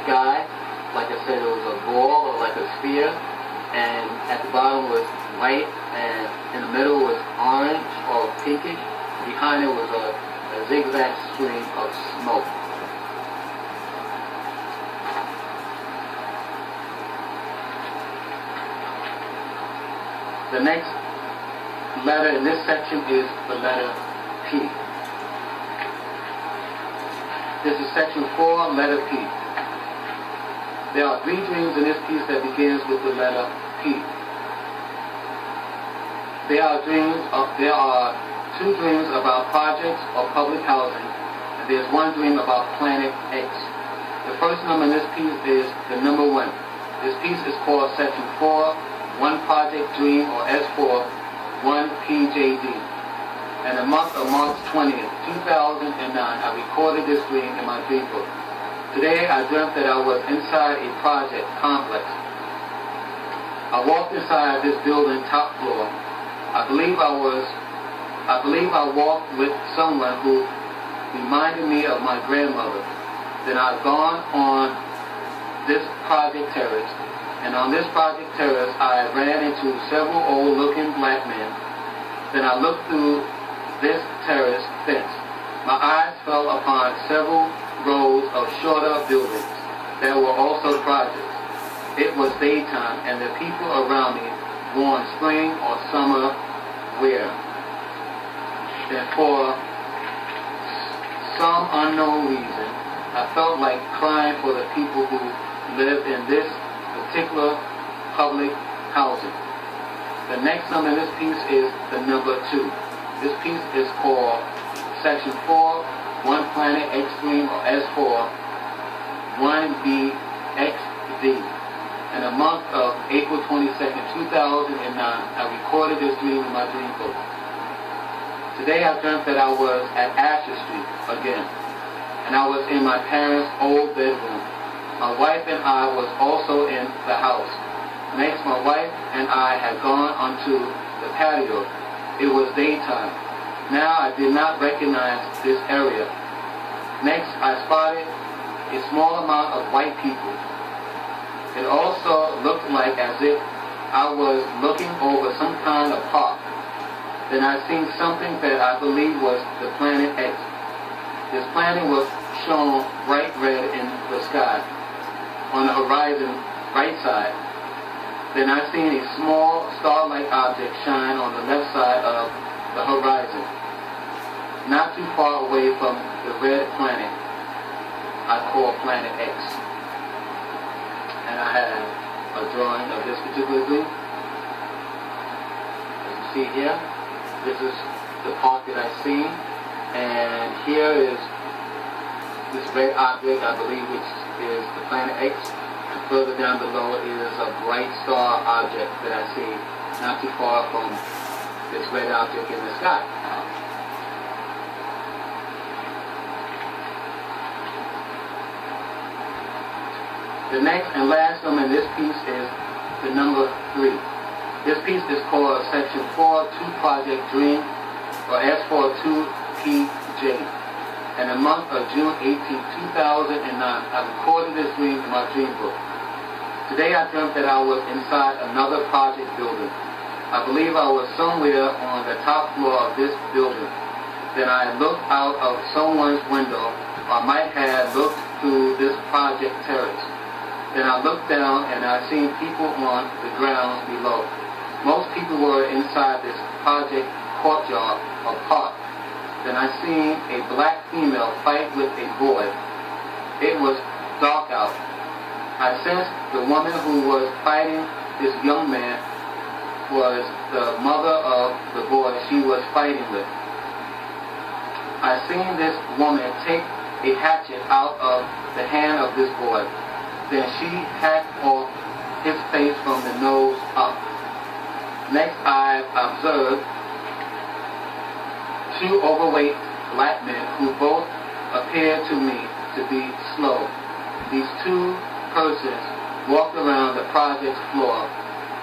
sky. Like I said, it was a ball or like a sphere, and at the bottom was white, and in the middle was orange or pinkish. Behind it was a zigzag stream of smoke. The next letter in this section is the letter P. This is section 4, letter P. There are 3 dreams in this piece that begins with the letter P. There are 2 dreams about projects or public housing, and there's 1 dream about planet X. The first number in this piece is the number 1. This piece is called section 4, 1 project dream, or S4, 1 PJD. And the month of March 20th, 2009, I recorded this dream in my dream book. Today I dreamt that I was inside a project complex. I walked inside this building top floor. I believe I walked with someone who reminded me of my grandmother. Then I've gone on this project terrace, and on this project terrace I ran into several old-looking black men. Then I looked through this terrace fence. My eyes fell upon several rows of shorter buildings that were also projects. It was daytime, and the people around me wore spring or summer wear. And for some unknown reason, I felt like crying for the people who lived in this particular public housing. The next number in this piece is the number 2. This piece is called section 4, 1 planet Extreme, or S4, 1BXD. In the month of April 22nd, 2009, I recorded this dream in my dream book. Today I dreamt that I was at Asher Street again, and I was in my parents' old bedroom. My wife and I was also in the house. Next, my wife and I had gone onto the patio. It was daytime. Now I did not recognize this area. Next, I spotted a small amount of white people. It also looked like as if I was looking over some kind of park. Then I seen something that I believe was the planet X. This planet was shown bright red in the sky, on the horizon right side. Then I seen a small star-like object shine on the left side of the horizon, not too far away from the red planet I call planet X. And I have a drawing of this particular dream. As you see here, this is the part that I see, and here is this red object, I believe, which is the planet X. And further down below is a bright star object that I see not too far from this red object in the sky. The next and last number in this piece is the number 3. This piece is called section 4, 2 project dream, or S4, 2 PJ. In the month of June 18, 2009, I recorded this dream in my dream book. Today I dreamt that I was inside another project building. I believe I was somewhere on the top floor of this building. Then I looked out of someone's window, or I might have looked through this project terrace. Then I looked down and I seen people on the grounds below. Most people were inside this project courtyard or park. Then I seen a black female fight with a boy. It was dark out. I sensed the woman who was fighting this young man was the mother of the boy she was fighting with. I seen this woman take a hatchet out of the hand of this boy. Then she hacked off his face from the nose up. Next I observed 2 overweight black men who both appeared to me to be slow. These 2 persons walked around the project's floor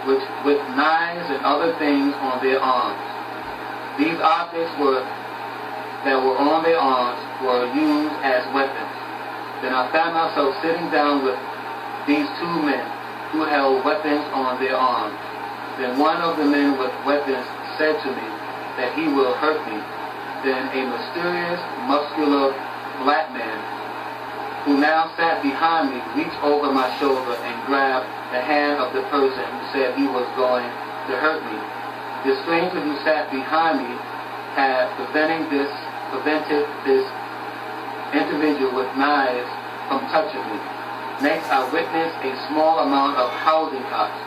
with knives and other things on their arms. These objects that were on their arms were used as weapons. Then I found myself sitting down with these two men who held weapons on their arms. Then one of the men with weapons said to me that he will hurt me. Then a mysterious, muscular black man who now sat behind me reached over my shoulder and grabbed the hand of the person who said he was going to hurt me. The stranger who sat behind me had prevented this individual with knives from touching me. Next, I witnessed a small amount of housing cops.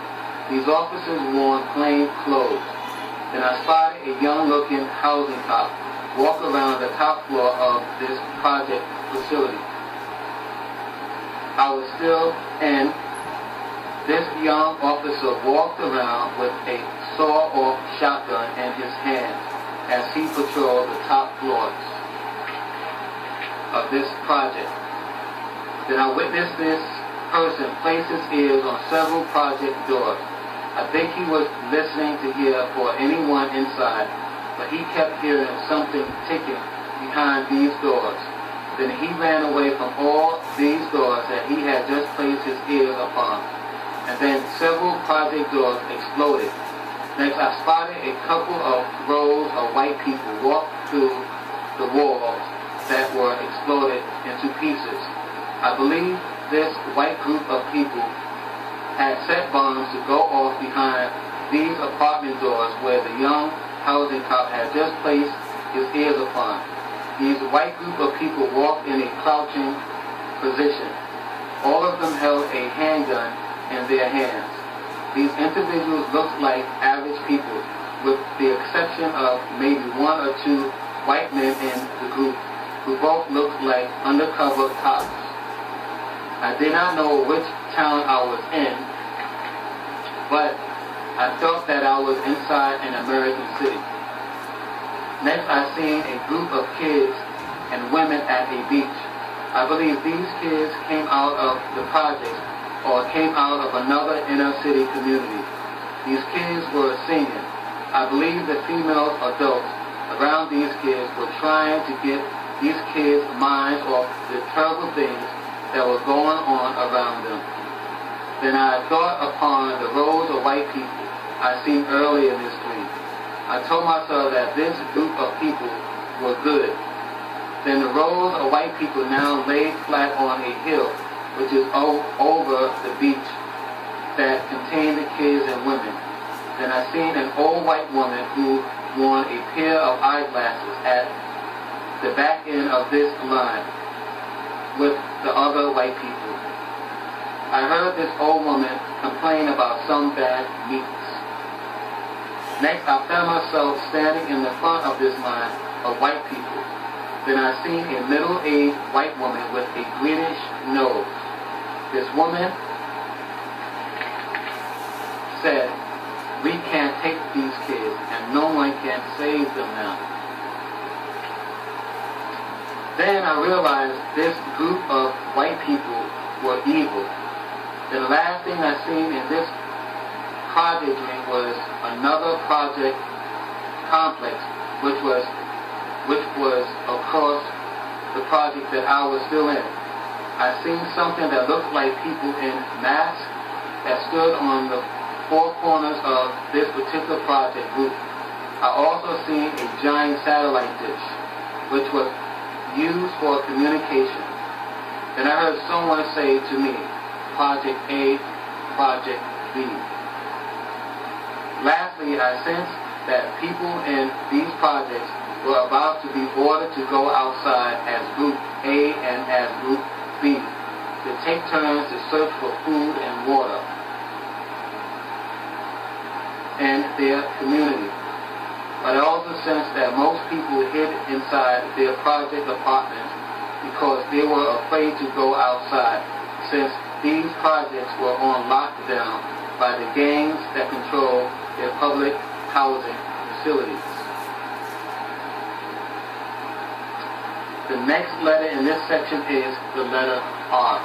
These officers wore plain clothes. Then I spotted a young-looking housing cop walk around the top floor of this project facility. I was still in. This young officer walked around with a saw-off shotgun in his hand as he patrolled the top floors of this project. Then I witnessed this person place his ears on several project doors. I think he was listening to hear for anyone inside, but he kept hearing something ticking behind these doors. Then he ran away from all these doors that he had just placed his ears upon. And then several project doors exploded. Next, I spotted a couple of rows of white people walk through the walls that were exploded into pieces. I believe this white group of people had set bombs to go off behind these apartment doors where the young housing cop had just placed his ears upon. These white group of people walked in a crouching position. All of them held a handgun in their hands. These individuals looked like average people, with the exception of maybe one or two white men in the group who both looked like undercover cops. I did not know which town I was in, but I felt that I was inside an American city. Next, I seen a group of kids and women at a beach. I believe these kids came out of the projects or came out of another inner city community. These kids were singing. I believe the female adults around these kids were trying to get these kids' minds off the terrible things that were going on around them. Then I thought upon the rows of white people I seen earlier in this dream. I told myself that this group of people were good. Then the rows of white people now laid flat on a hill, which is over the beach that contained the kids and women. Then I seen an old white woman who wore a pair of eyeglasses at the back end of this line with the other white people. I heard this old woman complain about some bad meats. Next, I found myself standing in the front of this line of white people. Then I seen a middle-aged white woman with a greenish nose. This woman said, "We can't take these kids, and no one can save them now." Then I realized this group of white people were evil. The last thing I seen in this project dream was another project complex, which was across the project that I was still in. I seen something that looked like people in masks that stood on the four corners of this particular project group. I also seen a giant satellite dish, which was used for communication. Then I heard someone say to me, Project A, Project B. Lastly, I sensed that people in these projects were about to be ordered to go outside as Group A and as Group B to take turns to search for food and water in their community. But I also sensed that most people hid inside their project apartments because they were afraid to go outside, since these projects were on lockdown by the gangs that control their public housing facilities. The next letter in this section is the letter R.